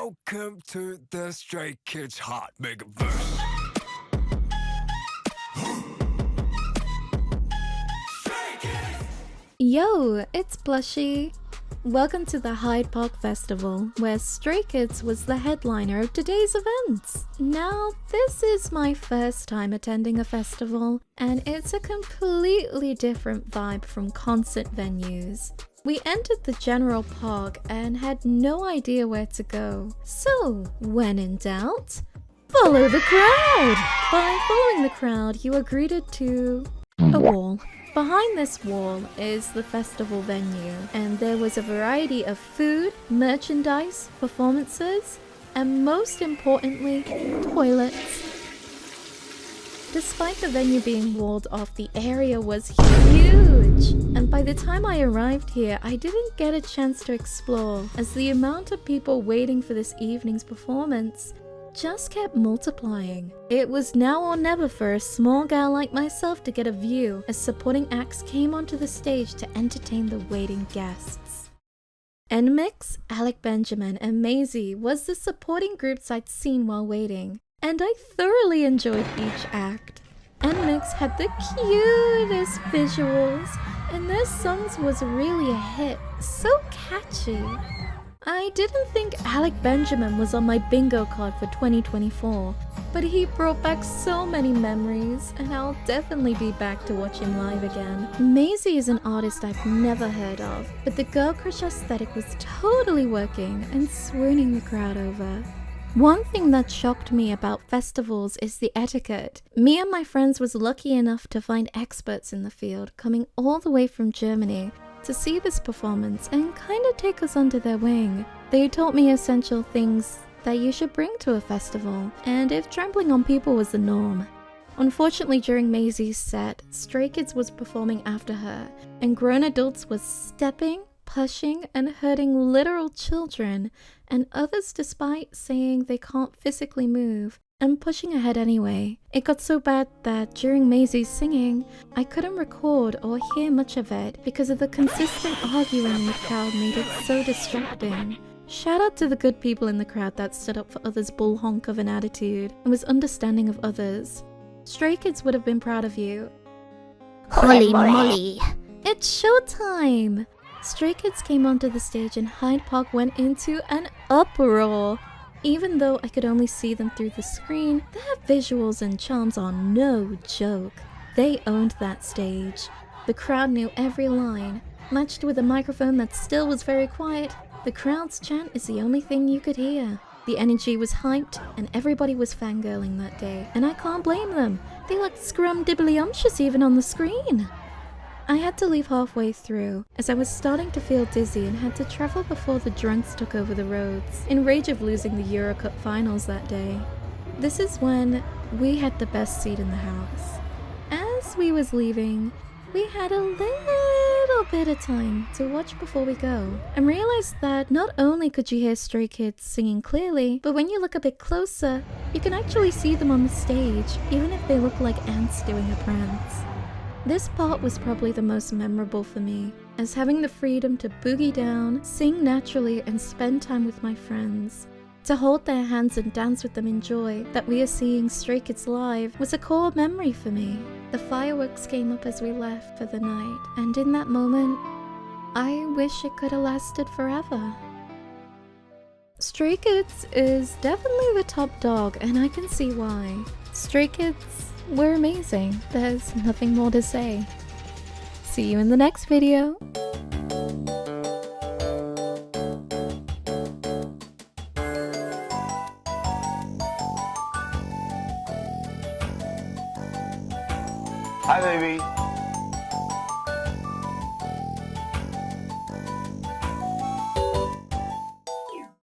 Welcome to the Stray Kids Hot Megaverse. Yo, it's Plushii. Welcome to the Hyde Park Festival, where Stray Kids was the headliner of today's events. Now, this is my first time attending a festival, and it's a completely different vibe from concert venues. We entered the general park and had no idea where to go. So, when in doubt, follow the crowd! By following the crowd, you are greeted to a wall. Behind this wall is the festival venue, and there was a variety of food, merchandise, performances, and most importantly, toilets. Despite the venue being walled off, the area was huge, and by the time I arrived here, I didn't get a chance to explore, as the amount of people waiting for this evening's performance just kept multiplying. It was now or never for a small gal like myself to get a view as supporting acts came onto the stage to entertain the waiting guests. NMIX, Alec Benjamin, and Maisie was the supporting groups I'd seen while waiting, and I thoroughly enjoyed each act. NMIX had the cutest visuals, and their songs was really a hit, so catchy. I didn't think Alec Benjamin was on my bingo card for 2024, but he brought back so many memories, and I'll definitely be back to watch him live again. Maisie is an artist I've never heard of, but the girl crush aesthetic was totally working and swooning the crowd over. One thing that shocked me about festivals is the etiquette. Me and my friends was lucky enough to find experts in the field coming all the way from Germany to see this performance and kind of take us under their wing. They taught me essential things that you should bring to a festival, and if trampling on people was the norm. Unfortunately, during Maisie's set, Stray Kids was performing after her, and grown adults was stepping, pushing, and hurting literal children, and others despite saying they can't physically move, and pushing ahead anyway. It got so bad that during Maisie's singing, I couldn't record or hear much of it because of the consistent arguing in the crowd made it so distracting. Shout out to the good people in the crowd that stood up for others' bull honk of an attitude and was understanding of others. Stray Kids would have been proud of you. Holy moly! It's showtime! Stray Kids came onto the stage and Hyde Park went into an uproar. Even though I could only see them through the screen, their visuals and charms are no joke. They owned that stage. The crowd knew every line. Matched with a microphone that still was very quiet, the crowd's chant is the only thing you could hear. The energy was hyped, and everybody was fangirling that day, and I can't blame them. They looked scrum-dibbly-umptious even on the screen. I had to leave halfway through, as I was starting to feel dizzy and had to travel before the drunks took over the roads, in rage of losing the Euro Cup finals that day. This is when we had the best seat in the house. As we was leaving, we had a little bit of time to watch before we go, and realized that not only could you hear Stray Kids singing clearly, but when you look a bit closer, you can actually see them on the stage, even if they look like ants doing a prance. This part was probably the most memorable for me, as having the freedom to boogie down, sing naturally, and spend time with my friends. To hold their hands and dance with them in joy that we are seeing Stray Kids live was a core memory for me. The fireworks came up as we left for the night, and in that moment, I wish it could have lasted forever. Stray Kids is definitely the top dog, and I can see why. Stray Kids were amazing. There's nothing more to say. See you in the next video. Hi, baby.